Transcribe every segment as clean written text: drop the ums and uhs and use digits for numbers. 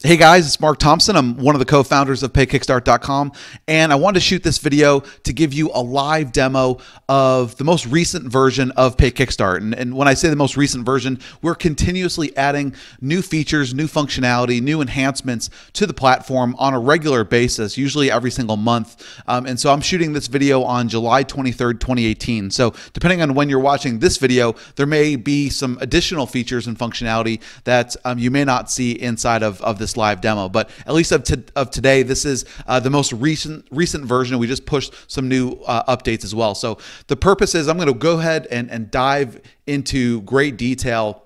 Hey guys, it's Mark Thompson. I'm one of the co-founders of PayKickstart.com, and I wanted to shoot this video to give you a live demo of the most recent version of PayKickstart. And when I say the most recent version, we're continuously adding new features, new functionality, new enhancements to the platform on a regular basis, usually every single month. And so I'm shooting this video on July 23rd, 2018. So depending on when you're watching this video, there may be some additional features and functionality that you may not see inside of this live demo, but at least of today, this is the most recent version. We just pushed some new updates as well. So the purpose is I'm going to go ahead and dive into great detail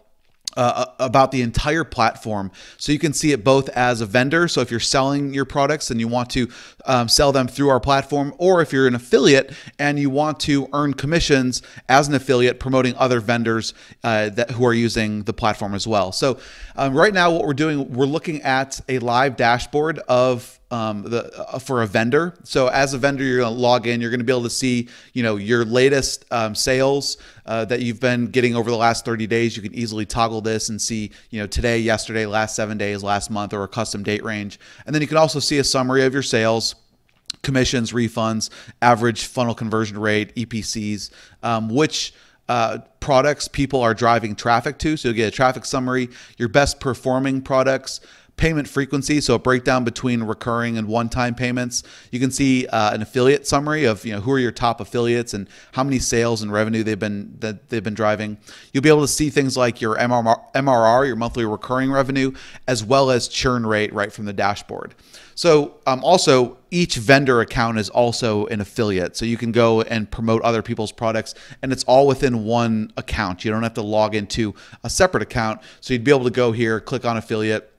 about the entire platform, so you can see it both as a vendor. So if you're selling your products and you want to sell them through our platform, or if you're an affiliate and you want to earn commissions as an affiliate promoting other vendors who are using the platform as well. So right now what we're doing, we're looking at a live dashboard of for a vendor. So as a vendor, you're going to log in, you're going to be able to see, your latest sales that you've been getting over the last 30 days. You can easily toggle this and see, today, yesterday, last 7 days, last month, or a custom date range. And then you can also see a summary of your sales, commissions, refunds, average funnel conversion rate, EPCs, which products people are driving traffic to. So you'll get a traffic summary, your best performing products, payment frequency, so a breakdown between recurring and one-time payments. You can see an affiliate summary of who are your top affiliates and how many sales and revenue they've been driving. You'll be able to see things like your MRR, your monthly recurring revenue, as well as churn rate right from the dashboard. So also each vendor account is also an affiliate, so you can go and promote other people's products, and it's all within one account. You don't have to log into a separate account. So you'd be able to go here, click on affiliate,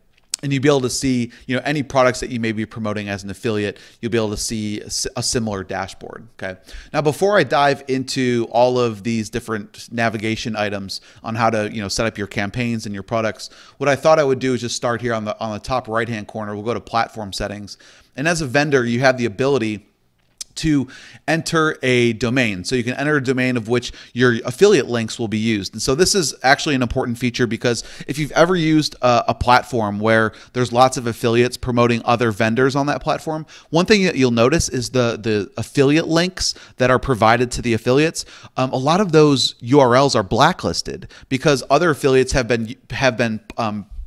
and you'll be able to see, any products that you may be promoting as an affiliate. You'll be able to see a similar dashboard. Okay. Now, before I dive into all of these different navigation items on how to, set up your campaigns and your products, what I thought I would do is just start here on the top right-hand corner. We'll go to platform settings, and as a vendor, you have the ability to enter a domain. So you can enter a domain of which your affiliate links will be used. And so this is actually an important feature, because if you've ever used a platform where there's lots of affiliates promoting other vendors on that platform, one thing that you'll notice is the affiliate links that are provided to the affiliates. A lot of those URLs are blacklisted because other affiliates have been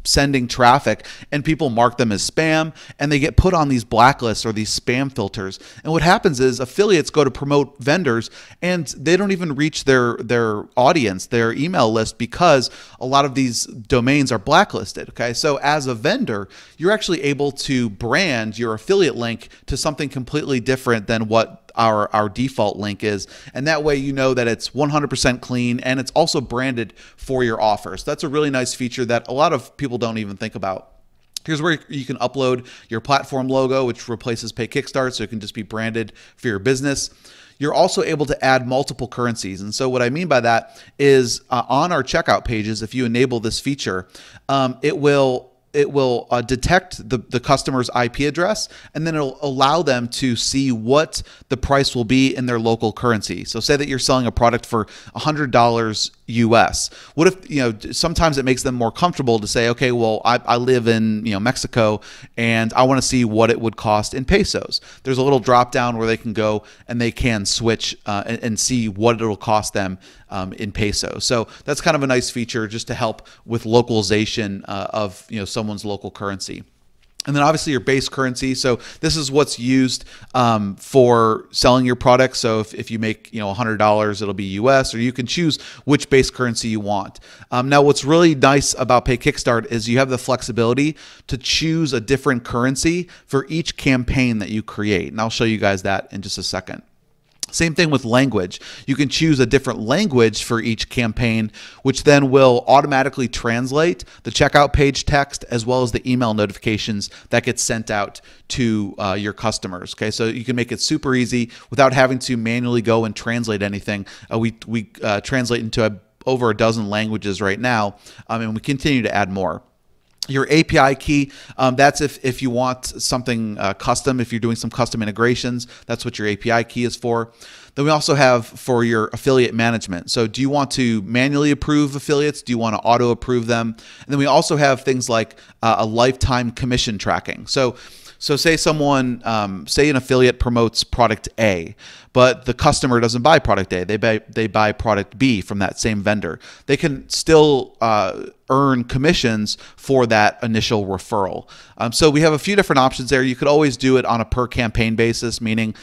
sending traffic, and people mark them as spam, and they get put on these blacklists or these spam filters. And what happens is affiliates go to promote vendors, and they don't even reach their audience, their email list, because a lot of these domains are blacklisted. Okay, so as a vendor, you're actually able to brand your affiliate link to something completely different than what our default link is, and that way you know that it's 100% clean, and it's also branded for your offers. That's a really nice feature that a lot of people don't even think about. Here's where you can upload your platform logo, which replaces PayKickstart, so it can just be branded for your business. You're also able to add multiple currencies. And so what I mean by that is on our checkout pages, if you enable this feature, it will detect the customer's IP address, and then it'll allow them to see what the price will be in their local currency. So say that you're selling a product for $100 US. What if, sometimes it makes them more comfortable to say, okay, well, I live in, Mexico, and I want to see what it would cost in pesos. There's a little drop down where they can go and they can switch and see what it'll cost them in pesos. So that's kind of a nice feature just to help with localization of, someone's local currency. And then obviously your base currency. So this is what's used for selling your product. So if you make $100, it'll be US, or you can choose which base currency you want. Now, what's really nice about PayKickstart is you have the flexibility to choose a different currency for each campaign that you create. And I'll show you guys that in just a second. Same thing with language. You can choose a different language for each campaign, which then will automatically translate the checkout page text as well as the email notifications that get sent out to your customers. Okay, so you can make it super easy without having to manually go and translate anything. We translate into over a dozen languages right now, and we continue to add more. Your API key, that's if you want something custom, if you're doing some custom integrations, that's what your API key is for. Then we also have for your affiliate management. So do you want to manually approve affiliates? Do you want to auto approve them? And then we also have things like a lifetime commission tracking. So say someone, say an affiliate promotes product A, but the customer doesn't buy product A. They buy product B from that same vendor. They can still earn commissions for that initial referral. So we have a few different options there. You could always do it on a per campaign basis, meaning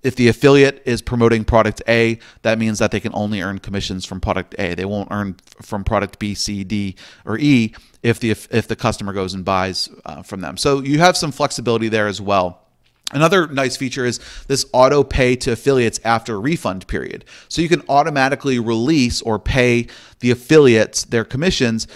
if the affiliate is promoting product A, that means that they can only earn commissions from product A. They won't earn from product B, C, D, or E if the customer goes and buys from them. So you have some flexibility there as well. Another nice feature is this auto pay to affiliates after a refund period. So you can automatically release or pay the affiliates their commissions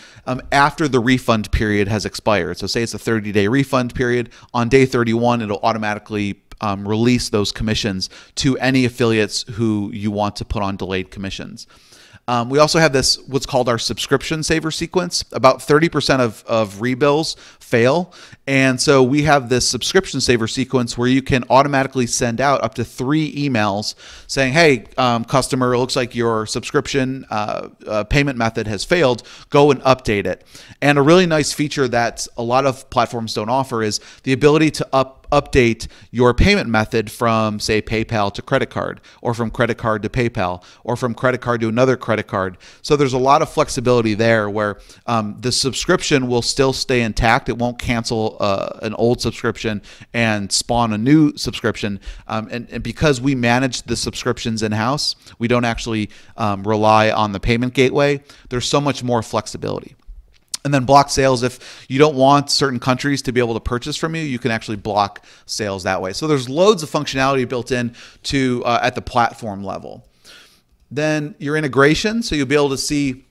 after the refund period has expired. So say it's a 30-day refund period. On day 31, it'll automatically release those commissions to any affiliates who you want to put on delayed commissions. We also have this, what's called our subscription saver sequence. About 30% of rebills fail. And so we have this subscription saver sequence where you can automatically send out up to 3 emails saying, hey, customer, it looks like your subscription payment method has failed. Go and update it. And a really nice feature that a lot of platforms don't offer is the ability to update your payment method from, say, PayPal to credit card, or from credit card to PayPal, or from credit card to another credit card. So there's a lot of flexibility there where the subscription will still stay intact. It won't cancel an old subscription and spawn a new subscription. And because we manage the subscriptions in-house, we don't actually rely on the payment gateway. There's so much more flexibility. And then block sales. If you don't want certain countries to be able to purchase from you, you can actually block sales that way. So there's loads of functionality built in to at the platform level. Then your integration. So you'll be able to see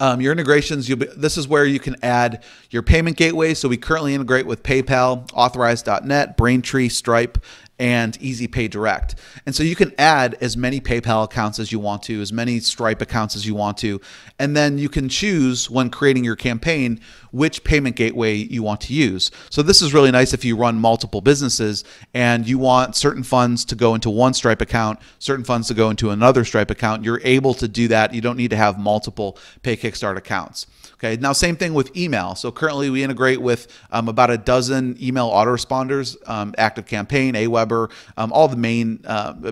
your integrations. This is where you can add your payment gateway. So we currently integrate with PayPal, Authorize.net, Braintree, Stripe, and Easy Pay Direct. And so you can add as many PayPal accounts as you want to, as many Stripe accounts as you want to, and then you can choose when creating your campaign which payment gateway you want to use. So this is really nice if you run multiple businesses and you want certain funds to go into one Stripe account, certain funds to go into another Stripe account. You're able to do that. You don't need to have multiple PayKickstart accounts. Okay, now same thing with email. So currently we integrate with about a dozen email autoresponders, ActiveCampaign, Aweber, all the main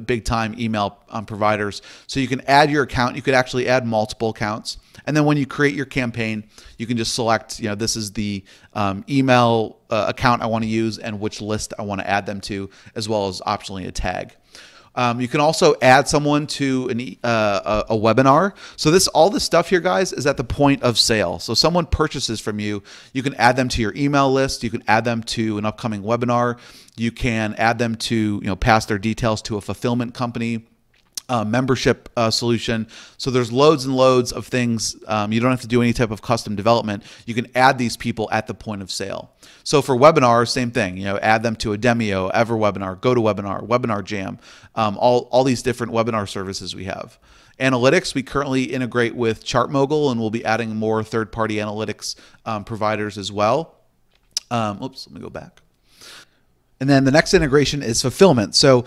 big time email providers. So you can add your account. You could actually add multiple accounts. And then when you create your campaign, you can just select, this is the email account I want to use and which list I want to add them to, as well as optionally a tag. You can also add someone to a webinar. So all this stuff here, guys, is at the point of sale. So someone purchases from you, you can add them to your email list. You can add them to an upcoming webinar. You can add them to, pass their details to a fulfillment company. Membership solution. So there's loads and loads of things. You don't have to do any type of custom development. You can add these people at the point of sale. So for webinars, same thing. Add them to a Demio, EverWebinar, GoToWebinar, Webinar Jam, all these different webinar services we have. Analytics, we currently integrate with ChartMogul, and we'll be adding more third-party analytics providers as well. Oops, let me go back. And then the next integration is fulfillment. So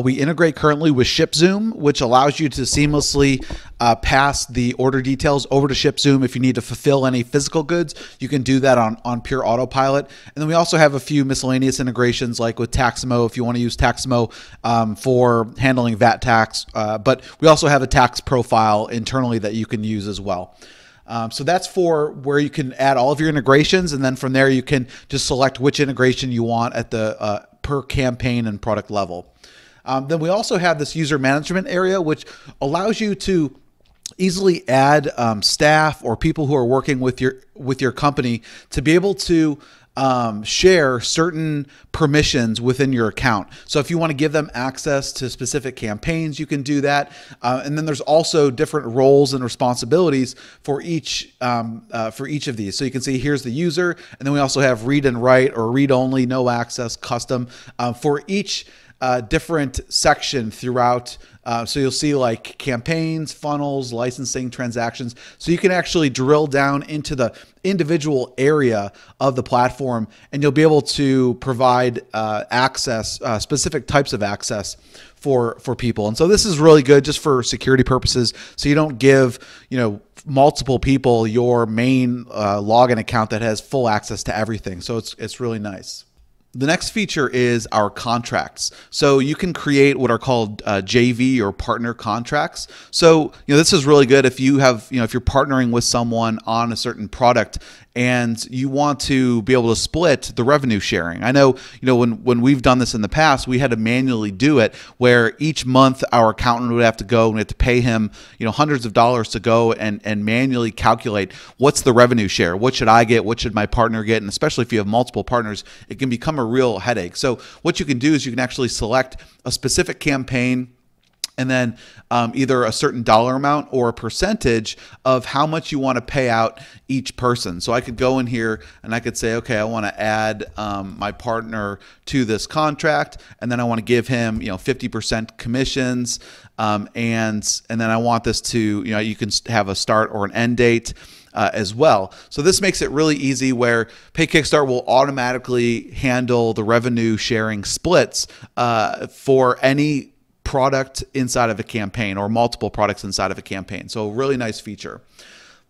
we integrate currently with ShipZoom, which allows you to seamlessly pass the order details over to ShipZoom. If you need to fulfill any physical goods, you can do that on pure autopilot. And then we also have a few miscellaneous integrations like with Taxamo, if you want to use Taxamo for handling VAT tax. But we also have a tax profile internally that you can use as well. So that's for where you can add all of your integrations, and then from there you can just select which integration you want at the per campaign and product level. Then we also have this user management area, which allows you to easily add staff or people who are working with your company to be able to share certain permissions within your account. So if you want to give them access to specific campaigns, you can do that. And then there's also different roles and responsibilities for each of these. So you can see here's the user, and then we also have read and write or read only, no access, custom for each different section throughout. So you'll see like campaigns, funnels, licensing, transactions. So you can actually drill down into the individual area of the platform, and you'll be able to provide access, specific types of access for people. And so this is really good just for security purposes. So you don't give, multiple people your main login account that has full access to everything. So it's really nice. The next feature is our contracts. So you can create what are called JV or partner contracts. So, this is really good if you have, if you're partnering with someone on a certain product and you want to be able to split the revenue sharing. I know, when we've done this in the past, we had to manually do it where each month our accountant would have to go and we had to pay him, hundreds of dollars to go and manually calculate what's the revenue share, what should I get, what should my partner get, and especially if you have multiple partners, it can become a real headache. So what you can do is you can actually select a specific campaign and then either a certain dollar amount or a percentage of how much you want to pay out each person. So I could go in here and I could say, okay, I want to add my partner to this contract, and then I want to give him 50% commissions, and then I want this to you can have a start or an end date. As well. So this makes it really easy where PayKickstart will automatically handle the revenue sharing splits for any product inside of a campaign or multiple products inside of a campaign. So a really nice feature.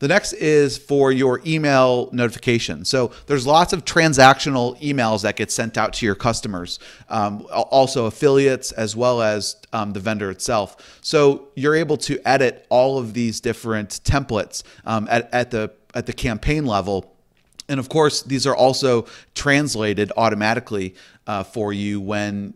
The next is for your email notification. So there's lots of transactional emails that get sent out to your customers, also affiliates as well as the vendor itself. So you're able to edit all of these different templates at the campaign level. And of course, these are also translated automatically for you when,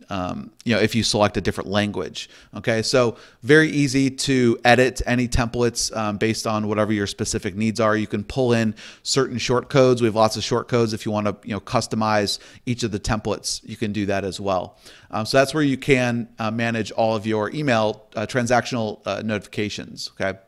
if you select a different language. Okay, so very easy to edit any templates based on whatever your specific needs are. You can pull in certain short codes. We have lots of short codes. If you want to, customize each of the templates, you can do that as well. So that's where you can manage all of your email transactional notifications. Okay.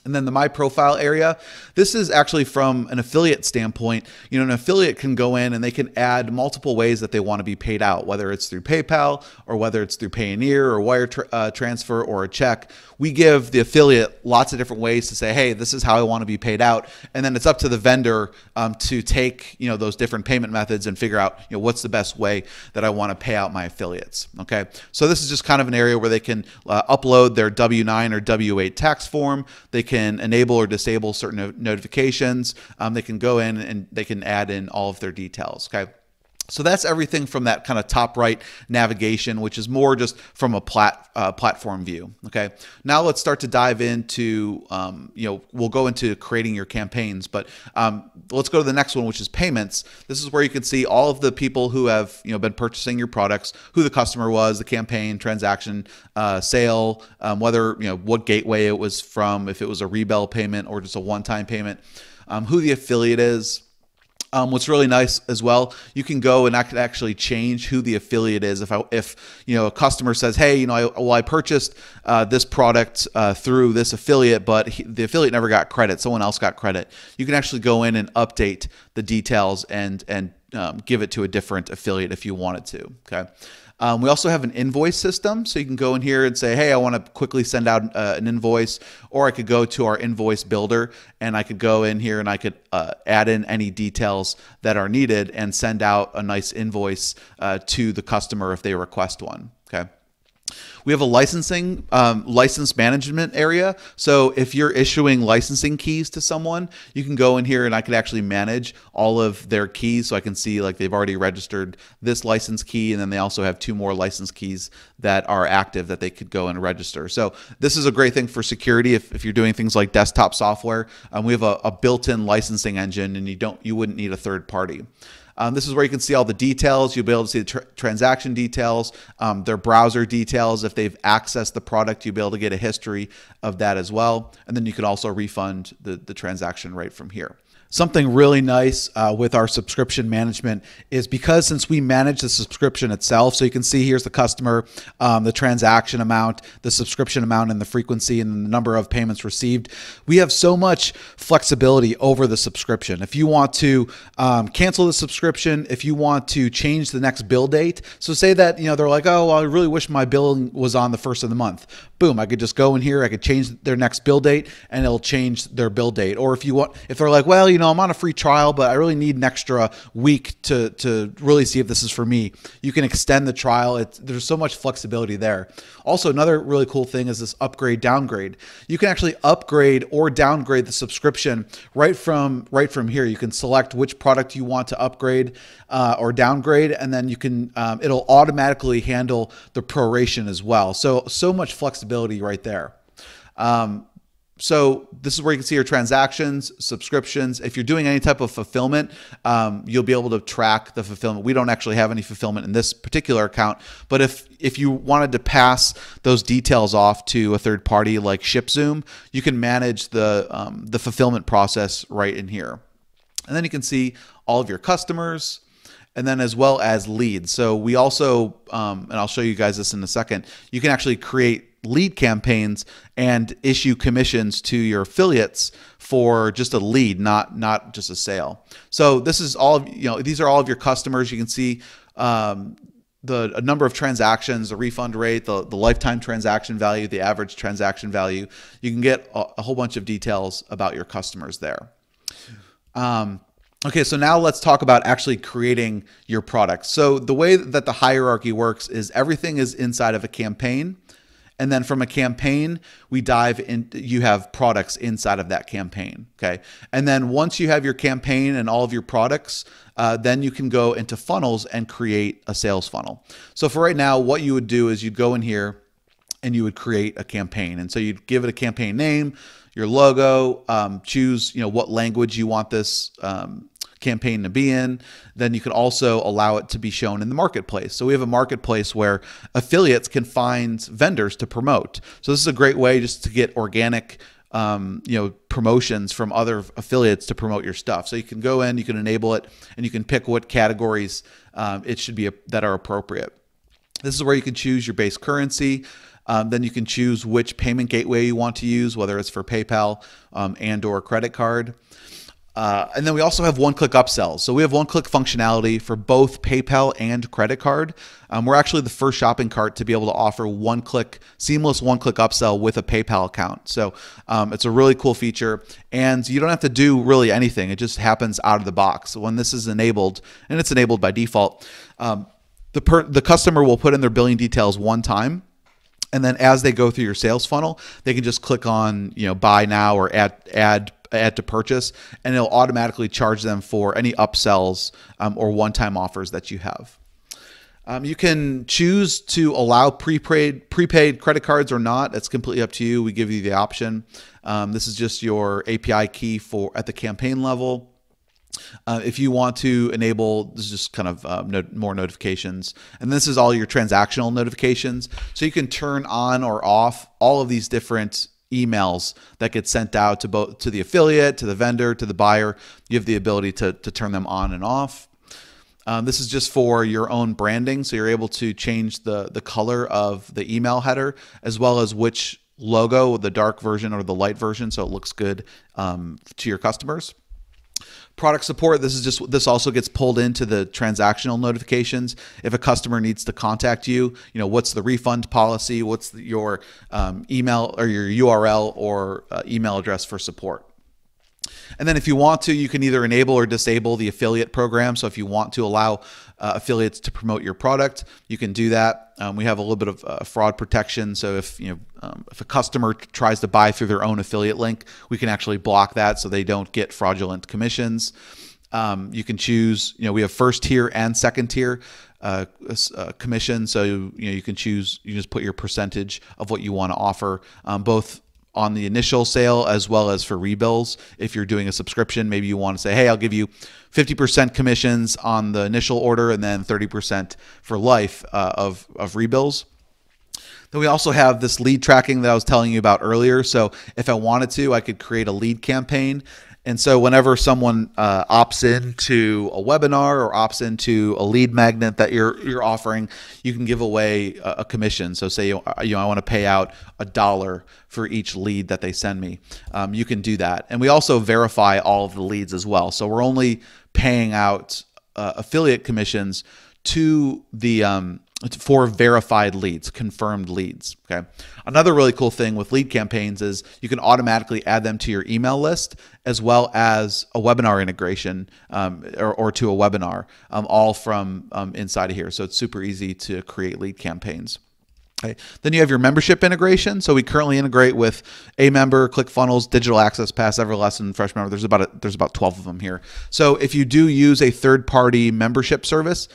And then the My Profile area, this is actually from an affiliate standpoint. An affiliate can go in and they can add multiple ways that they want to be paid out, whether it's through PayPal or whether it's through Payoneer or wire transfer or a check. We give the affiliate lots of different ways to say, hey, this is how I want to be paid out. And then it's up to the vendor to take those different payment methods and figure out what's the best way that I want to pay out my affiliates. Okay, so this is just kind of an area where they can upload their W-9 or W-8 tax form. They can enable or disable certain notifications. They can go in and they can add in all of their details. Okay. So that's everything from that kind of top right navigation, which is more just from a platform view. Okay. Now let's start to dive into, we'll go into creating your campaigns, but let's go to the next one, which is payments. This is where you can see all of the people who have, been purchasing your products, who the customer was, the campaign, transaction, sale, whether, what gateway it was from, if it was a rebell payment or just a one-time payment, who the affiliate is. What's really nice as well, you can go and I could actually change who the affiliate is. If a customer says, hey, I purchased this product through this affiliate, but the affiliate never got credit, someone else got credit. You can actually go in and update the details and give it to a different affiliate if you wanted to. Okay. We also have an invoice system, so you can go in here and say, hey, I want to quickly send out an invoice, or I could go to our invoice builder and I could go in here and I could add in any details that are needed and send out a nice invoice to the customer if they request one. Okay. We have a license management area. So if you're issuing licensing keys to someone, you can go in here and I could actually manage all of their keys. So I can see like they've already registered this license key, and then they also have 2 more license keys that are active that they could go and register. So this is a great thing for security if you're doing things like desktop software. We have a built-in licensing engine, and you wouldn't need a third party. This is where you can see all the details. You'll be able to see the transaction details, their browser details. If they've accessed the product, you'll be able to get a history of that as well. And then you can also refund the transaction right from here. Something really nice with our subscription management is because since we manage the subscription itself, so you can see here's the customer, the transaction amount, the subscription amount, and the frequency and the number of payments received. We have so much flexibility over the subscription. If you want to cancel the subscription, if you want to change the next bill date, so say that they're like, oh, well, I really wish my billing was on the first of the month. Boom, I could just go in here, I could change their next bill date, and it'll change their bill date. Or if they're like, well, I'm on a free trial, but I really need an extra week to really see if this is for me, you can extend the trial. There's so much flexibility there. Also, another really cool thing is this upgrade downgrade. You can actually upgrade or downgrade the subscription right from here. You can select which product you want to upgrade or downgrade, and then you can it'll automatically handle the proration as well. So much flexibility right there. So this is where you can see your transactions, subscriptions. If you're doing any type of fulfillment, you'll be able to track the fulfillment. We don't actually have any fulfillment in this particular account, but if you wanted to pass those details off to a third party like ShipZoom, you can manage the fulfillment process right in here. And then you can see all of your customers, and then as well as leads. So we also, and I'll show you guys this in a second, you can actually create lead campaigns and issue commissions to your affiliates for just a lead, not just a sale. So this is all, these are all of your customers. You can see a number of transactions, the refund rate, the lifetime transaction value, the average transaction value. You can get a whole bunch of details about your customers there. Okay, so now let's talk about actually creating your product. So the way that the hierarchy works is everything is inside of a campaign. And then from a campaign, we dive in, you have products inside of that campaign, okay? And then once you have your campaign and all of your products, then you can go into funnels and create a sales funnel. So for right now, what you would do is you'd go in here and you would create a campaign. And so you'd give it a campaign name, your logo, choose what language you want this campaign to be in. Then you can also allow it to be shown in the marketplace. So we have a marketplace where affiliates can find vendors to promote. So this is a great way just to get organic promotions from other affiliates to promote your stuff. So you can go in, you can enable it, and you can pick what categories it should be that are appropriate. This is where you can choose your base currency. Then you can choose which payment gateway you want to use, whether it's for PayPal and or credit card. And then we also have one-click upsells. So we have one-click functionality for both PayPal and credit card. We're actually the first shopping cart to be able to offer seamless one-click upsell with a PayPal account. So it's a really cool feature, and you don't have to do really anything. It just happens out of the box. So when this is enabled, and it's enabled by default, the customer will put in their billing details one time. And then as they go through your sales funnel, they can just click on, buy now or add to purchase, and it'll automatically charge them for any upsells or one-time offers that you have. You can choose to allow prepaid credit cards or not. It's completely up to you. We give you the option. This is just your API key at the campaign level. If you want to enable, this is just kind of more notifications. And this is all your transactional notifications. So you can turn on or off all of these different emails that get sent out to the affiliate, to the vendor, to the buyer. You have the ability to turn them on and off. This is just for your own branding. So you're able to change the color of the email header, as well as which logo, the dark version or the light version, so it looks good to your customers. Product support, this also gets pulled into the transactional notifications. If a customer needs to contact you, what's the refund policy, what's your email or your URL or email address for support. And then if you want to, you can either enable or disable the affiliate program. So if you want to allow affiliates to promote your product, you can do that. We have a little bit of fraud protection. So if a customer tries to buy through their own affiliate link, we can actually block that so they don't get fraudulent commissions. You can choose, we have first tier and second tier commission. So you can choose, you just put your percentage of what you want to offer, both on the initial sale as well as for rebills. If you're doing a subscription, maybe you want to say, hey, I'll give you 50% commissions on the initial order and then 30% for life of rebills. Then we also have this lead tracking that I was telling you about earlier. So if I wanted to, I could create a lead campaign And so whenever someone opts into a webinar or opts into a lead magnet that you're offering, you can give away a commission. So say I want to pay out $1 for each lead that they send me. You can do that, and we also verify all of the leads as well. So we're only paying out affiliate commissions to the for verified leads, confirmed leads. Okay. Another really cool thing with lead campaigns is you can automatically add them to your email list, as well as a webinar integration or to a webinar, all from inside of here. So it's super easy to create lead campaigns. Okay. Then you have your membership integration. So we currently integrate with Amember, ClickFunnels, Digital Access Pass, Everlesson, Fresh Member. There's about 12 of them here. So if you do use a third-party membership service,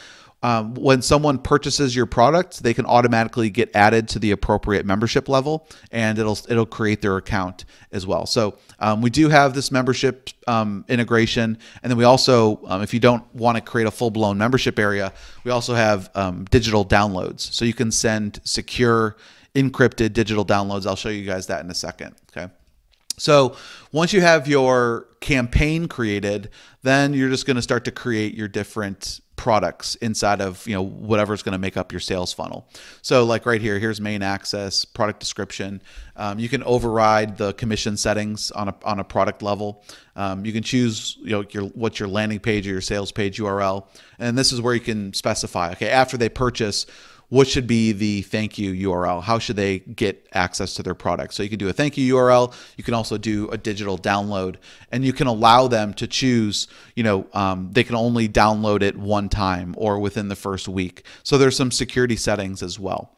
when someone purchases your product, they can automatically get added to the appropriate membership level, and it'll create their account as well. So we do have this membership integration, and then we also, if you don't want to create a full-blown membership area, we also have digital downloads. So you can send secure, encrypted digital downloads. I'll show you guys that in a second. Okay. So once you have your campaign created, then you're just going to start to create your different products inside of whatever's going to make up your sales funnel. So like right here, here's main access, product description. You can override the commission settings on a product level. You can choose what's your landing page or your sales page URL, and this is where you can specify, okay, after they purchase, what should be the thank you URL? How should they get access to their product? So you can do a thank you URL. You can also do a digital download, and you can allow them to choose, they can only download it one time or within the first week. So there's some security settings as well.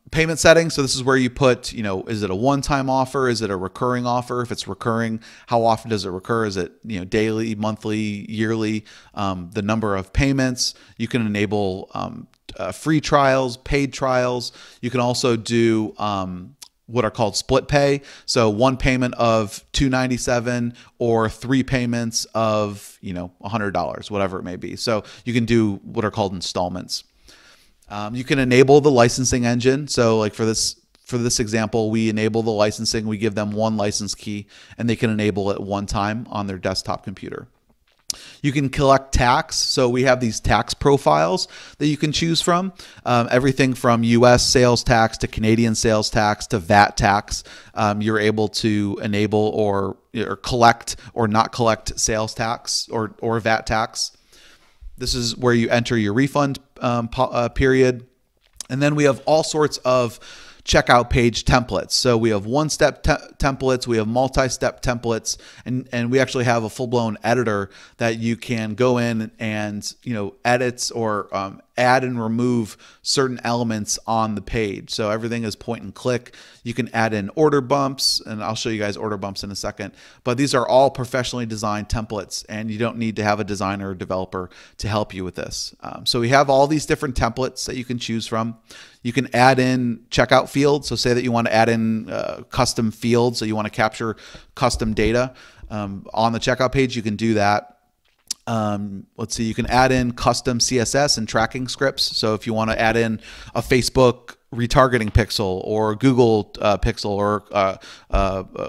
Payment settings. So this is where you put, is it a one-time offer? Is it a recurring offer? If it's recurring, how often does it recur? Is it, daily, monthly, yearly? The number of payments. You can enable free trials, paid trials. You can also do what are called split pay. So one payment of $297 or 3 payments of, $100, whatever it may be. So you can do what are called installments. You can enable the licensing engine. So like for this example, we enable the licensing. We give them one license key, and they can enable it one time on their desktop computer. You can collect tax. So we have these tax profiles that you can choose from. Everything from US sales tax to Canadian sales tax to VAT tax. You're able to enable or collect or not collect sales tax or VAT tax. This is where you enter your refund period. And then we have all sorts of checkout page templates. So we have one-step templates, we have multi-step templates, and we actually have a full-blown editor that you can go in and edit or add and remove certain elements on the page. So everything is point and click. You can add in order bumps, and I'll show you guys order bumps in a second. But these are all professionally designed templates, and you don't need to have a designer or developer to help you with this. So we have all these different templates that you can choose from. You can add in checkout fields. So say that you want to add in custom fields, so you want to capture custom data on the checkout page, you can do that. Let's see, you can add in custom CSS and tracking scripts. So if you want to add in a Facebook retargeting pixel or Google pixel or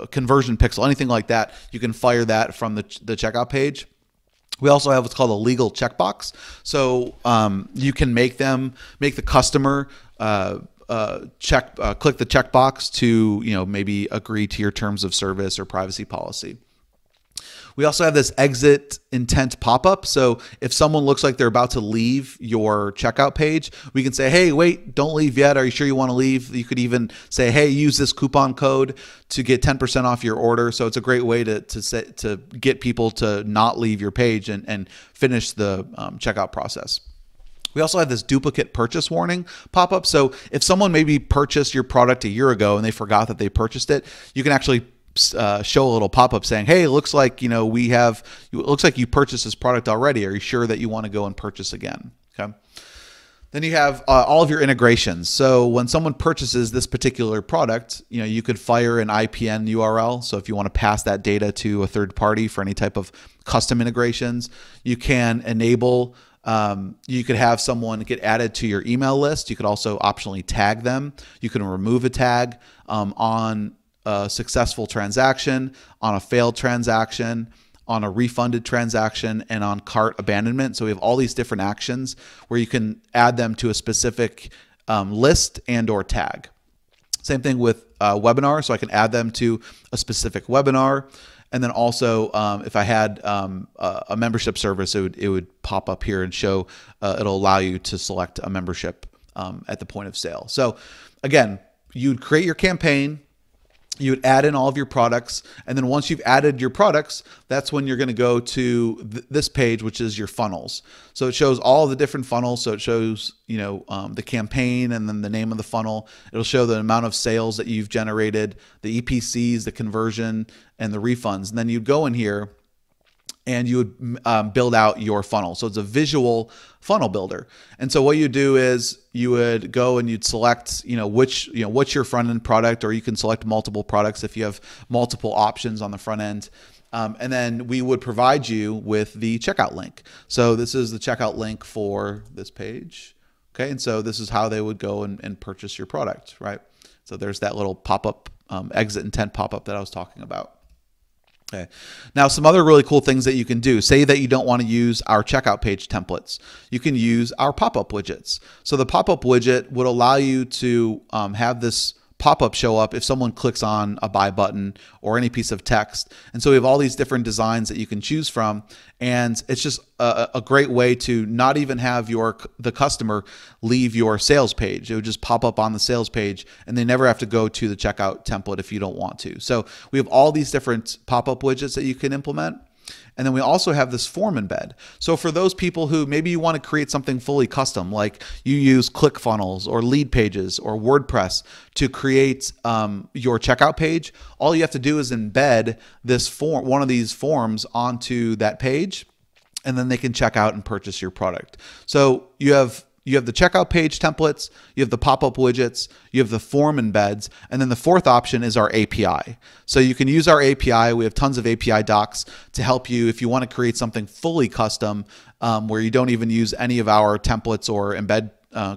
conversion pixel, anything like that, you can fire that from the checkout page. We also have what's called a legal checkbox. So you can make the customer click the checkbox to maybe agree to your terms of service or privacy policy. We also have this exit intent pop-up. So if someone looks like they're about to leave your checkout page, we can say, hey, wait, don't leave yet. Are you sure you want to leave? You could even say, hey, use this coupon code to get 10% off your order. So it's a great way to get people to not leave your page and finish the checkout process. We also have this duplicate purchase warning pop-up. So if someone maybe purchased your product a year ago and they forgot that they purchased it, you can actually show a little pop-up saying, hey, it looks like it looks like you purchased this product already. Are you sure that you want to go and purchase again? Okay. Then you have all of your integrations. So when someone purchases this particular product, you could fire an IPN URL. So if you want to pass that data to a third party for any type of custom integrations, you can enable. You could have someone get added to your email list. You could also optionally tag them. You can remove a tag on a successful transaction, on a failed transaction, on a refunded transaction, and on cart abandonment. So we have all these different actions where you can add them to a specific list and or tag. Same thing with webinar. So I can add them to a specific webinar. And then also, if I had a membership service, it would pop up here and show, it'll allow you to select a membership at the point of sale. So again, you'd create your campaign, you would add in all of your products, and then once you've added your products, that's when you're going to go to this page, which is your funnels. So it shows all the different funnels. So it shows, the campaign and then the name of the funnel. It'll show the amount of sales that you've generated, the EPCs, the conversion, and the refunds. And then you go in here and you would build out your funnel. So it's a visual funnel builder. And so what you do is you would go and you'd select, what's your front end product, or you can select multiple products if you have multiple options on the front end. And then we would provide you with the checkout link. So this is the checkout link for this page. Okay. And so this is how they would go and purchase your product, right? So there's that little pop-up, exit intent pop-up that I was talking about. Okay. Now, some other really cool things that you can do. Say that you don't want to use our checkout page templates. You can use our pop-up widgets. So the pop-up widget would allow you to have this pop-up show up if someone clicks on a buy button or any piece of text. And so we have all these different designs that you can choose from. And it's just a great way to not even have the customer leave your sales page. It would just pop up on the sales page and they never have to go to the checkout template if you don't want to. So we have all these different pop-up widgets that you can implement. And then we also have this form embed. So for those people who maybe you want to create something fully custom, like you use ClickFunnels or Lead Pages or WordPress to create your checkout page, all you have to do is embed this form, one of these forms onto that page, and then they can check out and purchase your product. So you have the checkout page templates, you have the pop-up widgets, you have the form embeds, and then the fourth option is our API. So you can use our API. We have tons of API docs to help you if you want to create something fully custom where you don't even use any of our templates or embed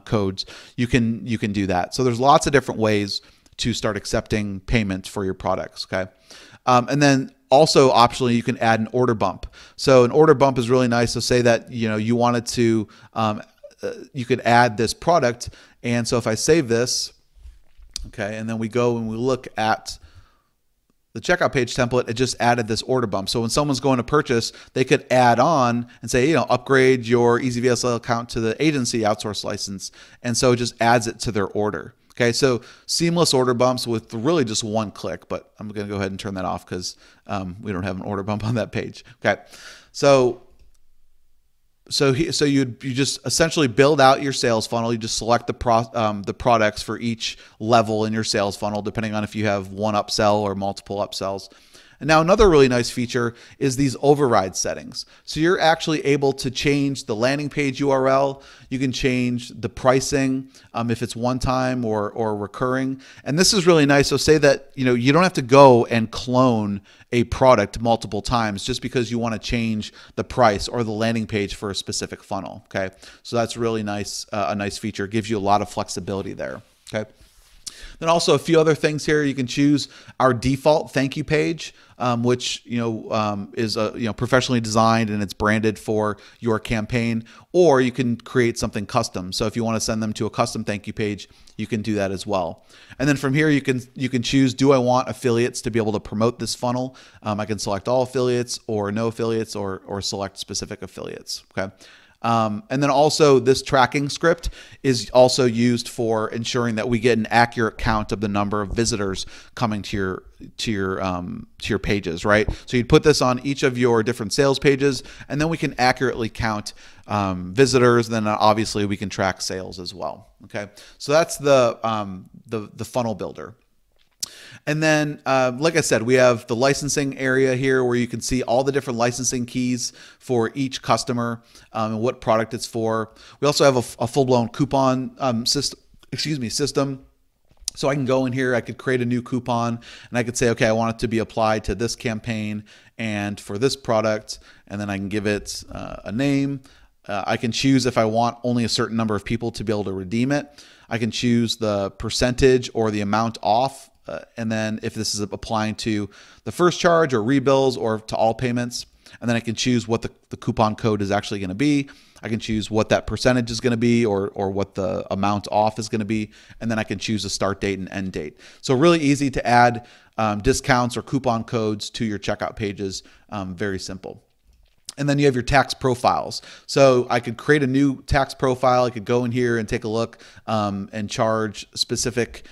codes. You can do that. So there's lots of different ways to start accepting payment for your products. Okay, and then also optionally you can add an order bump. So an order bump is really nice. So say that you wanted to you could add this product. And so if I save this, okay, and then we go and we look at the checkout page template, it just added this order bump. So when someone's going to purchase, they could add on and say, upgrade your EasyVSL account to the agency outsource license. And so it just adds it to their order. Okay, so seamless order bumps with really just one click, but I'm going to go ahead and turn that off because we don't have an order bump on that page. Okay, so you just essentially build out your sales funnel. You just select the products for each level in your sales funnel, depending on if you have one upsell or multiple upsells. And now another really nice feature is these override settings. So you're actually able to change the landing page URL. You can change the pricing if it's one time or recurring. And this is really nice. So say that you don't have to go and clone a product multiple times just because you want to change the price or the landing page for a specific funnel. Okay, so that's really nice. A nice feature. It gives you a lot of flexibility there. Okay. Then also a few other things here. You can choose our default thank you page, which is professionally designed and it's branded for your campaign, or you can create something custom. So if you want to send them to a custom thank you page, you can do that as well. And then from here you can choose, do I want affiliates to be able to promote this funnel? I can select all affiliates or no affiliates or select specific affiliates. Okay. And then also this tracking script is also used for ensuring that we get an accurate count of the number of visitors coming to your pages, right? So you'd put this on each of your different sales pages, and then we can accurately count visitors. Then obviously we can track sales as well. Okay, so that's the funnel builder. And then, like I said, we have the licensing area here where you can see all the different licensing keys for each customer and what product it's for. We also have a full-blown coupon system. So I can go in here, I could create a new coupon, and I could say, okay, I want it to be applied to this campaign and for this product, and then I can give it a name. I can choose if I want only a certain number of people to be able to redeem it. I can choose the percentage or the amount off and then if this is applying to the first charge or rebills or to all payments. And then I can choose what the coupon code is actually going to be. I can choose what that percentage is going to be, or what the amount off is going to be. And then I can choose a start date and end date. So really easy to add discounts or coupon codes to your checkout pages. Very simple. And then you have your tax profiles. So I could create a new tax profile. I could go in here and take a look and charge specific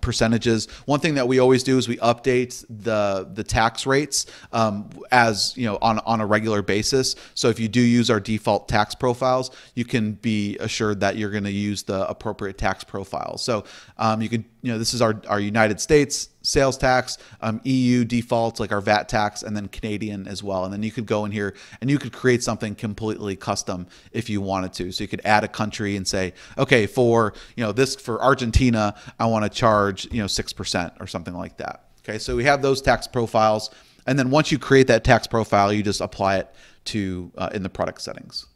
percentages. One thing that we always do is we update the tax rates as on a regular basis. So if you do use our default tax profiles, you can be assured that you're going to use the appropriate tax profile. So you can this is our United States sales tax, EU default, like our VAT tax, and then Canadian as well. And then you could go in here and you could create something completely custom if you wanted to. So you could add a country and say, okay, for for Argentina, I want to charge 6% or something like that. Okay, so we have those tax profiles, and then once you create that tax profile, you just apply it to in the product settings.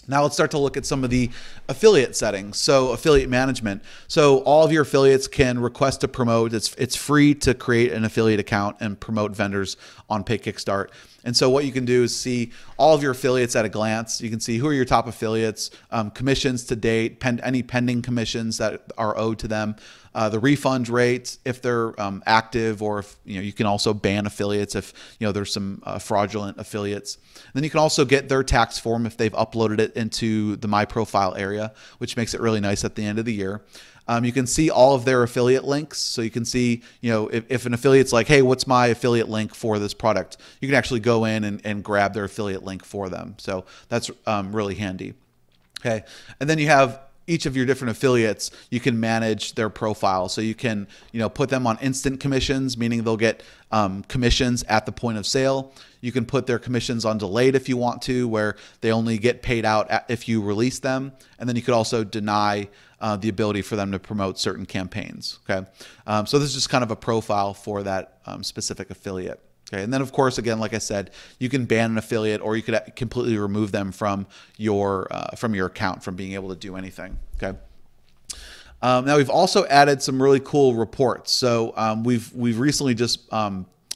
Now let's start to look at some of the affiliate settings. So affiliate management. So all of your affiliates can request to promote. It's free to create an affiliate account and promote vendors on PayKickstart. And so what you can do is see all of your affiliates at a glance. You can see who are your top affiliates, commissions to date, any pending commissions that are owed to them, the refund rates if they're active, or if you can also ban affiliates if there's some fraudulent affiliates. Then you can also get their tax form if they've uploaded it into the My Profile area, which makes it really nice at the end of the year. You can see all of their affiliate links. So you can see, if an affiliate's like, hey, what's my affiliate link for this product? You can actually go in and grab their affiliate link for them. So that's really handy. Okay. And then you have each of your different affiliates, you can manage their profile. So you can, put them on instant commissions, meaning they'll get commissions at the point of sale. You can put their commissions on delayed if you want to, where they only get paid out if you release them. And then you could also deny the ability for them to promote certain campaigns. Okay. So this is just kind of a profile for that specific affiliate. Okay. And then of course, again, like I said, you can ban an affiliate, or you could completely remove them from your account from being able to do anything. Okay. Now we've also added some really cool reports. So we've recently just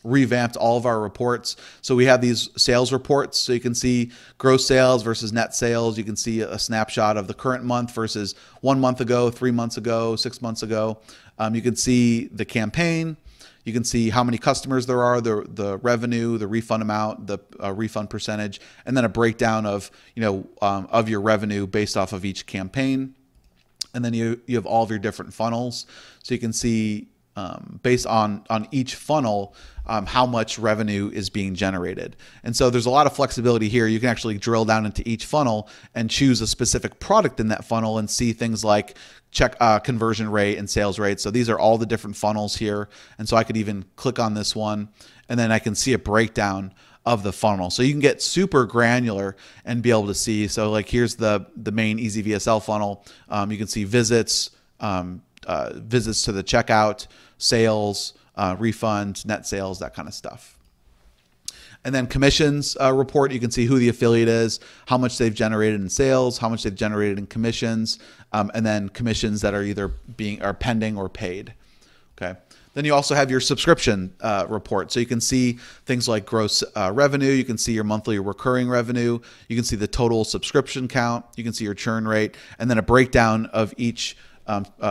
revamped all of our reports. So we have these sales reports. So you can see gross sales versus net sales. You can see a snapshot of the current month versus 1 month ago, 3 months ago, 6 months ago. You can see the campaign. You can see how many customers there are, the revenue, the refund amount, the refund percentage, and then a breakdown of of your revenue based off of each campaign. And then you have all of your different funnels, so you can see based on each funnel how much revenue is being generated. And so there's a lot of flexibility here. You can actually drill down into each funnel and choose a specific product in that funnel and see things like conversion rate and sales rate. So these are all the different funnels here. And so I could even click on this one, and then I can see a breakdown of the funnel. So you can get super granular and be able to see. So like here's the main Easy VSL funnel. You can see visits, visits to the checkout, sales, refund, net sales, that kind of stuff. And then commissions report, you can see who the affiliate is, how much they've generated in sales, how much they've generated in commissions, and then commissions that are either pending or paid. Okay. Then you also have your subscription report. So you can see things like gross revenue. You can see your monthly recurring revenue. You can see the total subscription count. You can see your churn rate, and then a breakdown of each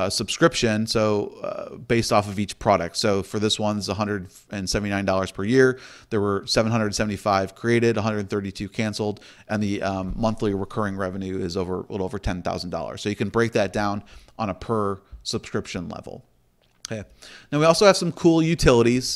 subscription, so based off of each product. So for this one, it's $179 per year. There were 775 created, 132 canceled, and the monthly recurring revenue is a little over $10,000. So you can break that down on a per subscription level. Okay. Now we also have some cool utilities.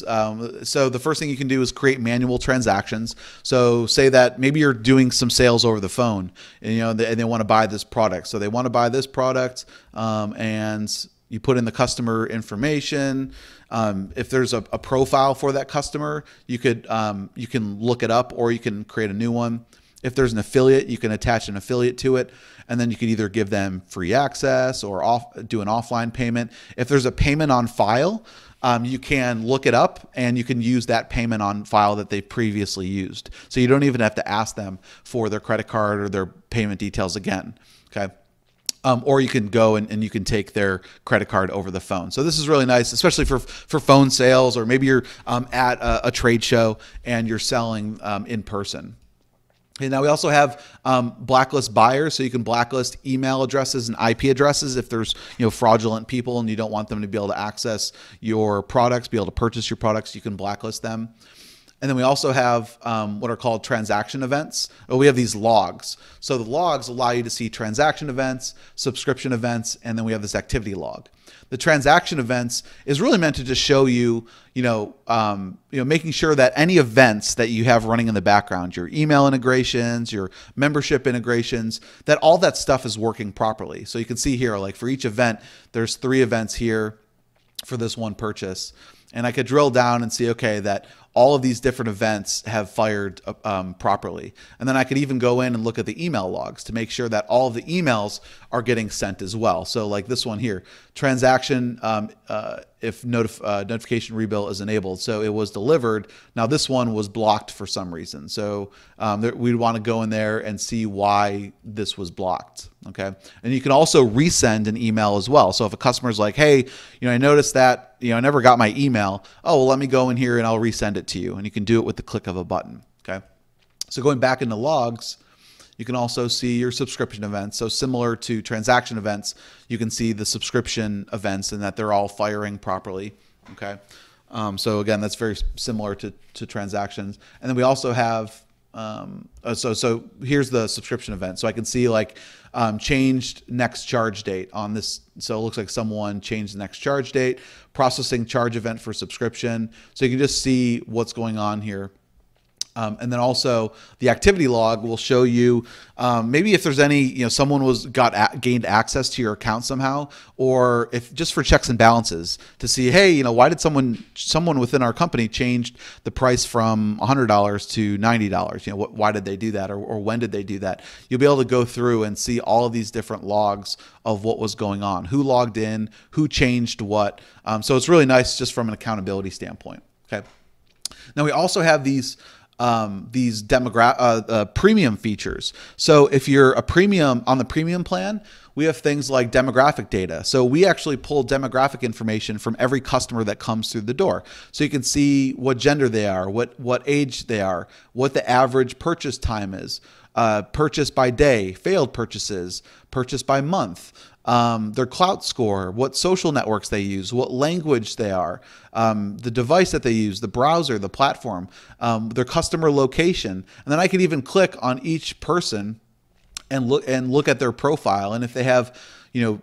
So the first thing you can do is create manual transactions. So say that maybe you're doing some sales over the phone, and they want to buy this product. So they want to buy this product, and you put in the customer information. If there's a profile for that customer, you can look it up, or you can create a new one. If there's an affiliate, you can attach an affiliate to it, and then you can either give them free access or do an offline payment. If there's a payment on file, you can look it up, and you can use that payment on file that they previously used. So you don't even have to ask them for their credit card or their payment details again. Okay. Or you can go and you can take their credit card over the phone. So this is really nice, especially for phone sales, or maybe you're at a trade show and you're selling in person. And now we also have blacklist buyers, so you can blacklist email addresses and IP addresses if there's fraudulent people and you don't want them to be able to access your products, be able to purchase your products. You can blacklist them. And then we also have what are called transaction events. We have these logs. So the logs allow you to see transaction events, subscription events, and then we have this activity log. The transaction events is really meant to just show you, making sure that any events that you have running in the background, your email integrations, your membership integrations, that all that stuff is working properly. So you can see here, like for each event, there's 3 events here for this one purchase. And I could drill down and see, okay, that all of these different events have fired properly. And then I could even go in and look at the email logs to make sure that all of the emails are getting sent as well. So like this one here, transaction if notification rebill is enabled. So it was delivered. Now this one was blocked for some reason. So we'd want to go in there and see why this was blocked. Okay. And you can also resend an email as well. So if a customer's like, hey, I noticed that, I never got my email. Oh, well, let me go in here and I'll resend it to you. And you can do it with the click of a button. Okay. So going back into logs, you can also see your subscription events. So similar to transaction events, you can see the subscription events and that they're all firing properly. Okay. So again, that's very similar to transactions. And then we also have, so here's the subscription event. So I can see like changed next charge date on this. So it looks like someone changed the next charge date, processing charge event for subscription. So you can just see what's going on here. And then also the activity log will show you maybe if there's any, someone gained access to your account somehow, or if just for checks and balances to see, hey, why did someone within our company changed the price from $100 to $90? Why did they do that, or when did they do that? You'll be able to go through and see all of these different logs of what was going on, who logged in, who changed what. So it's really nice just from an accountability standpoint. Okay. Now we also have these premium features. So if you're on the premium plan, we have things like demographic data. So we actually pull demographic information from every customer that comes through the door. So you can see what gender they are, what age they are, what the average purchase time is, purchase by day, failed purchases, purchase by month, their clout score, what social networks they use, what language they are, the device that they use, the browser, the platform, their customer location. And then I could even click on each person and look at their profile. And if they have,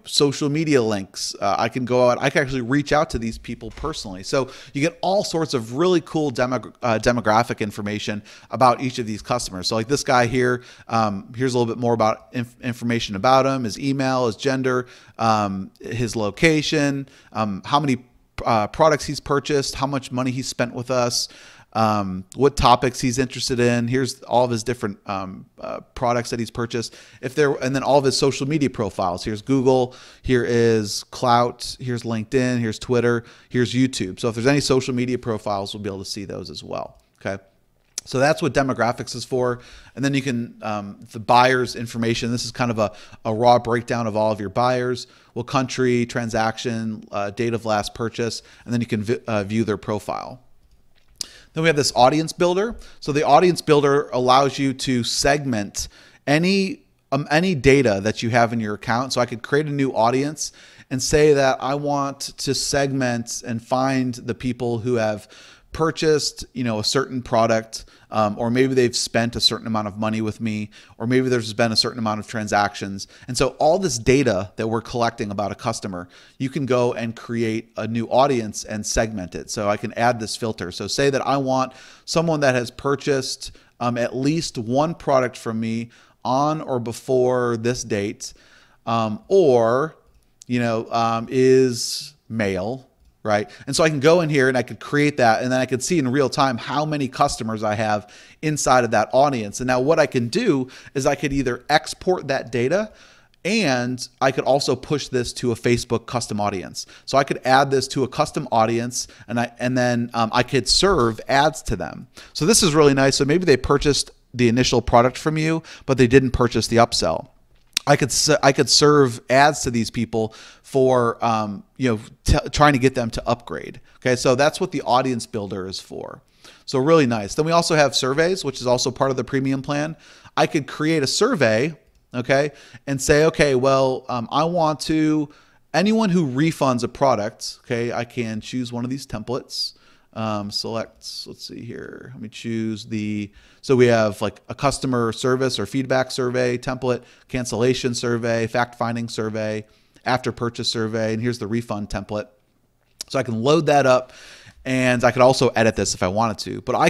social media links, I can go out, I can actually reach out to these people personally. So you get all sorts of really cool demographic information about each of these customers. So like this guy here, here's a little bit more about information about him, his email, his gender, his location, how many products he's purchased, how much money he spent with us, what topics he's interested in. Here's all of his different products that he's purchased. And then all of his social media profiles. Here's Google, here is Clout, here's LinkedIn, here's Twitter, here's YouTube. So if there's any social media profiles, we'll be able to see those as well. Okay. So that's what demographics is for. And then you can, the buyer's information, this is kind of a raw breakdown of all of your buyers, what country, transaction, date of last purchase, and then you can view their profile. Then we have this audience builder. So the audience builder allows you to segment any data that you have in your account. So I could create a new audience and say that I want to segment and find the people who have purchased, a certain product, or maybe they've spent a certain amount of money with me, or maybe there's been a certain amount of transactions. And so all this data that we're collecting about a customer, you can go and create a new audience and segment it. So I can add this filter. So say that I want someone that has purchased at least one product from me on or before this date, or, is male. Right. And so I can go in here and I could create that, and then I could see in real time how many customers I have inside of that audience. And now what I can do is I could either export that data, and I could also push this to a Facebook custom audience. So I could add this to a custom audience, and then I could serve ads to them. So this is really nice. So maybe they purchased the initial product from you, but they didn't purchase the upsell. I could serve ads to these people for trying to get them to upgrade. Okay, so that's what the audience builder is for. So really nice. Then we also have surveys, which is also part of the premium plan. I could create a survey, okay, and say, okay, well, I want to, anyone who refunds a product, okay, I can choose one of these templates. Select, let's see here. Let me choose so we have like a customer service or feedback survey template, cancellation survey, fact-finding survey, after purchase survey, and here's the refund template. So I can load that up, and I could also edit this if I wanted to, but I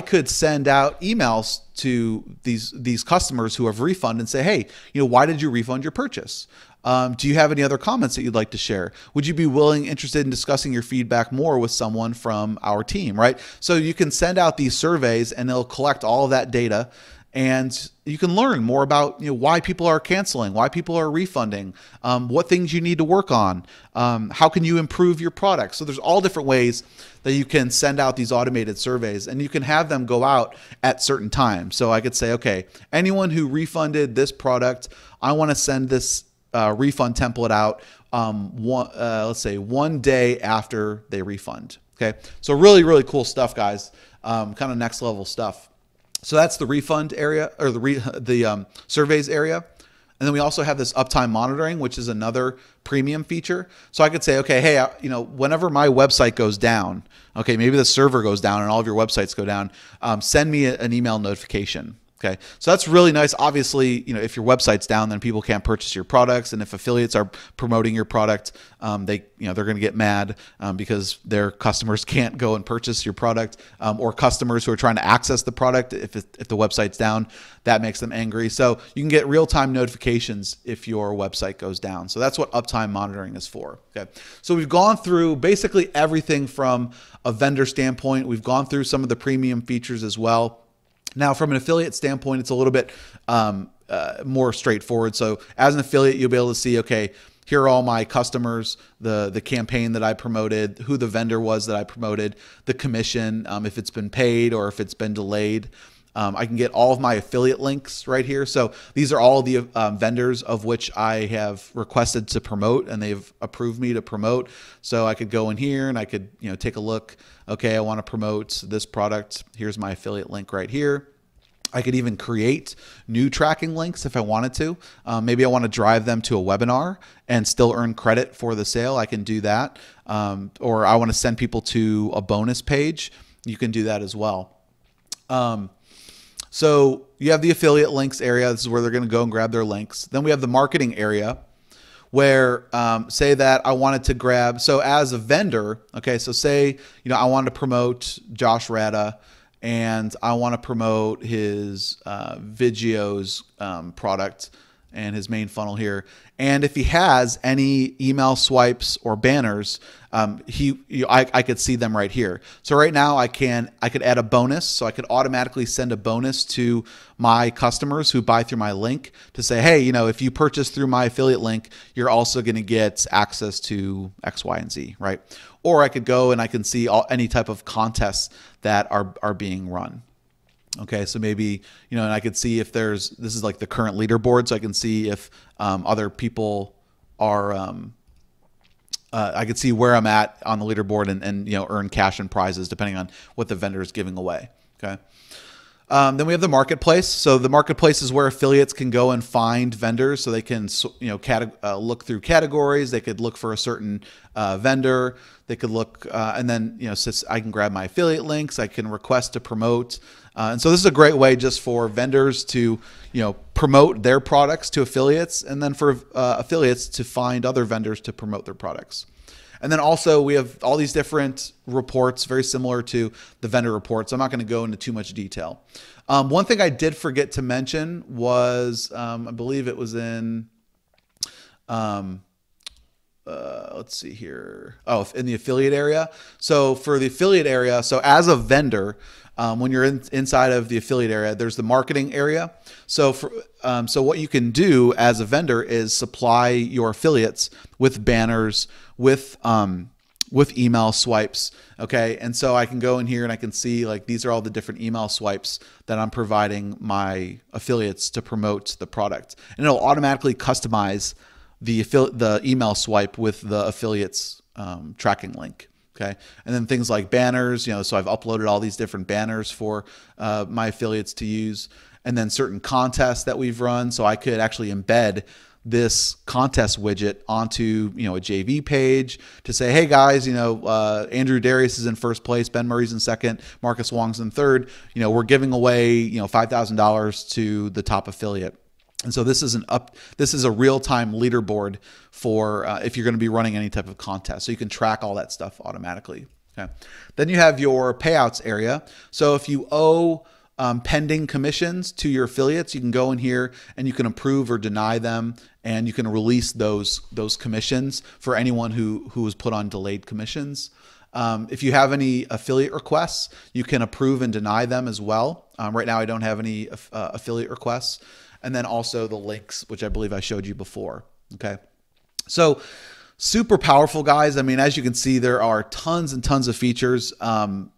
could send out emails to these customers who have refunded and say, hey, why did you refund your purchase? Do you have any other comments that you'd like to share? Would you be interested in discussing your feedback more with someone from our team, right? So you can send out these surveys and they'll collect all of that data, and you can learn more about why people are canceling, why people are refunding, what things you need to work on, how can you improve your product. So there's all different ways that you can send out these automated surveys, and you can have them go out at certain times. So I could say, okay, anyone who refunded this product, I want to send this refund template out let's say 1 day after they refund. Okay, so really, really cool stuff, guys. Kind of next level stuff. So that's the refund area, or the surveys area. And then we also have this uptime monitoring, which is another premium feature. So I could say, okay, hey, whenever my website goes down, okay, maybe the server goes down and all of your websites go down, send me an email notification. Okay, so that's really nice. Obviously, if your website's down, then people can't purchase your products, and if affiliates are promoting your product, they're going to get mad because their customers can't go and purchase your product, or customers who are trying to access the product. If the website's down, that makes them angry. So you can get real-time notifications if your website goes down. So that's what uptime monitoring is for. Okay, so we've gone through basically everything from a vendor standpoint. We've gone through some of the premium features as well. Now, from an affiliate standpoint, it's a little bit more straightforward. So as an affiliate, you'll be able to see, okay, here are all my customers, the campaign that I promoted, who the vendor was that I promoted, the commission, if it's been paid or if it's been delayed. I can get all of my affiliate links right here. So these are all the vendors of which I have requested to promote, and they've approved me to promote. So I could go in here and I could take a look. Okay, I want to promote this product. Here's my affiliate link right here. I could even create new tracking links if I wanted to. Maybe I want to drive them to a webinar and still earn credit for the sale. I can do that. Or I want to send people to a bonus page. You can do that as well. So you have the affiliate links area. This is where they're going to go and grab their links. Then we have the marketing area, where say that I wanted to grab, so as a vendor, okay, so say, I wanted to promote Josh Rada, and I want to promote his Videos product and his main funnel here. And if he has any email swipes or banners, I could see them right here. So right now I could add a bonus. So I could automatically send a bonus to my customers who buy through my link to say, hey, if you purchase through my affiliate link, you're also going to get access to X, Y, and Z, right? Or I could go and I can see any type of contests that are being run. Okay, so maybe, and I could see if this is like the current leaderboard, so I can see if other people are, I could see where I'm at on the leaderboard and earn cash and prizes depending on what the vendor is giving away. Okay. Then we have the marketplace. So the marketplace is where affiliates can go and find vendors, so they can look through categories. They could look for a certain vendor. They could look and then I can grab my affiliate links. I can request to promote. And so this is a great way just for vendors to promote their products to affiliates, and then for affiliates to find other vendors to promote their products. And then also we have all these different reports, very similar to the vendor reports. I'm not going to go into too much detail. One thing I did forget to mention was, I believe it was in, let's see here. Oh, in the affiliate area. So for the affiliate area, so as a vendor, when you're inside of the affiliate area, there's the marketing area. So so what you can do as a vendor is supply your affiliates with banners, with with email swipes. Okay. And so I can go in here and I can see like, these are all the different email swipes that I'm providing my affiliates to promote the product. And it'll automatically customize the email swipe with the affiliates tracking link. Okay. And then things like banners, so I've uploaded all these different banners for my affiliates to use, and then certain contests that we've run. So I could actually embed this contest widget onto, a JV page to say, hey guys, Andrew Darius is in first place, Ben Murray's in second, Marcus Wong's in third. We're giving away, $5,000 to the top affiliate. And so this is a real-time leaderboard for if you're going to be running any type of contest. So you can track all that stuff automatically. Okay. Then you have your payouts area. So if you owe pending commissions to your affiliates, you can go in here and you can approve or deny them, and you can release those commissions for anyone who was put on delayed commissions. If you have any affiliate requests, you can approve and deny them as well. Right now I don't have any affiliate requests. And then also the links, which I believe I showed you before. Okay. So super powerful, guys. I mean, as you can see, there are tons and tons of features and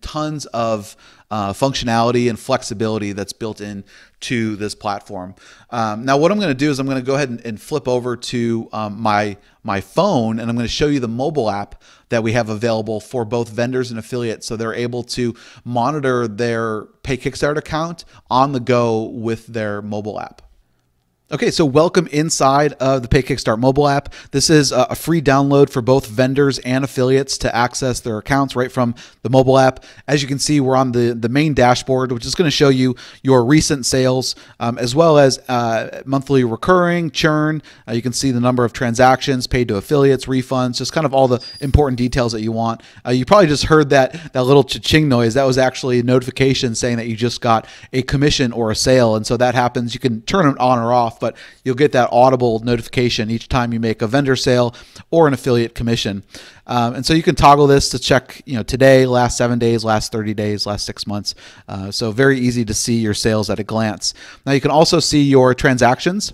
tons of functionality and flexibility that's built in to this platform. Now, what I'm going to do is I'm going to go ahead and flip over to my phone, and I'm going to show you the mobile app that we have available for both vendors and affiliates, so they're able to monitor their PayKickstart account on the go with their mobile app. Okay, so welcome inside of the PayKickstart mobile app. This is a free download for both vendors and affiliates to access their accounts right from the mobile app. As you can see, we're on the main dashboard, which is going to show you your recent sales, as well as monthly recurring, churn. You can see the number of transactions, paid to affiliates, refunds, just kind of all the important details that you want. You probably just heard that little cha-ching noise. That was actually a notification saying that you just got a commission or a sale. And so that happens. You can turn it on or off, but you'll get that audible notification each time you make a vendor sale or an affiliate commission. And so you can toggle this to check, today, last 7 days, last 30 days, last 6 months. So very easy to see your sales at a glance. Now you can also see your transactions.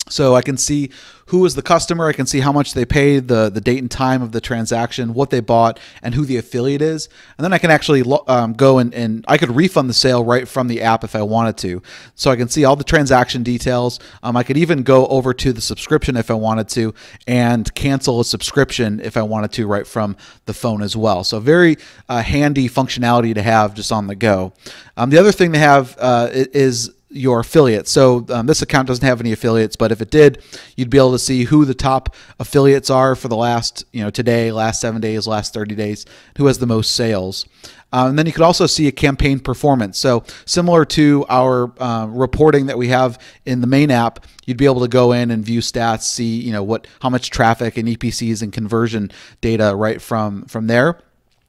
So I can see who is the customer, I can see how much they paid, the date and time of the transaction, what they bought, and who the affiliate is. And then I can actually go and I could refund the sale right from the app if I wanted to. So I can see all the transaction details. I could even go over to the subscription if I wanted to and cancel a subscription if I wanted to right from the phone as well. So very handy functionality to have just on the go. The other thing they have is your affiliates. So this account doesn't have any affiliates, but if it did, you'd be able to see who the top affiliates are for the last, today, last 7 days, last 30 days, who has the most sales. And then you could also see a campaign performance. So similar to our reporting that we have in the main app, you'd be able to go in and view stats, see how much traffic and EPCs and conversion data right from there.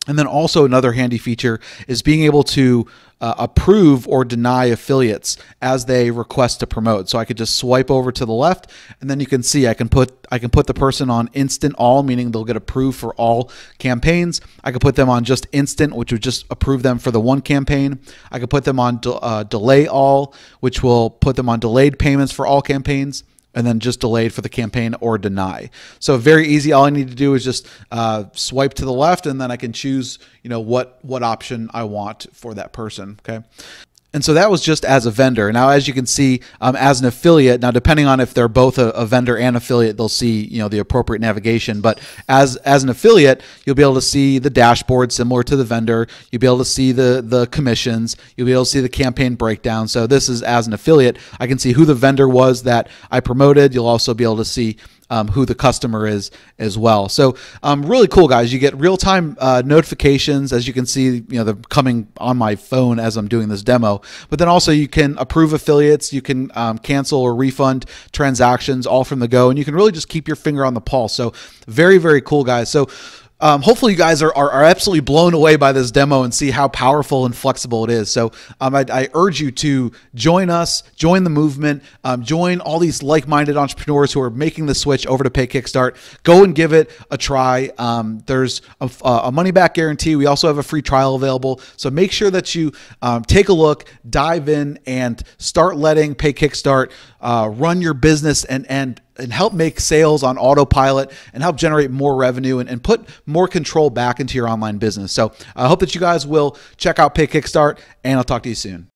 And then also another handy feature is being able to approve or deny affiliates as they request to promote. So I could just swipe over to the left, and then you can see I can put the person on instant all, meaning they'll get approved for all campaigns. I could put them on just instant, which would just approve them for the one campaign. I could put them on delay all, which will put them on delayed payments for all campaigns, and then just delayed for the campaign or deny. So very easy. All I need to do is just swipe to the left, and then I can choose, what option I want for that person. Okay. And so that was just as a vendor. Now, as you can see, as an affiliate, now depending on if they're both a vendor and affiliate, they'll see the appropriate navigation. But as an affiliate, you'll be able to see the dashboard similar to the vendor. You'll be able to see the commissions. You'll be able to see the campaign breakdown. So this is as an affiliate. I can see who the vendor was that I promoted. You'll also be able to see who the customer is as well. So really cool, guys. You get real-time notifications. As you can see, they're coming on my phone as I'm doing this demo. But then also you can approve affiliates. You can cancel or refund transactions all from the go. And you can really just keep your finger on the pulse. So very, very cool, guys. So hopefully you guys are absolutely blown away by this demo and see how powerful and flexible it is. So I urge you to join us, join the movement, join all these like-minded entrepreneurs who are making the switch over to PayKickstart. Go and give it a try. There's a money-back guarantee. We also have a free trial available. So make sure that you take a look, dive in, and start letting PayKickstart run your business and help make sales on autopilot and help generate more revenue and put more control back into your online business. So I hope that you guys will check out PayKickstart, and I'll talk to you soon.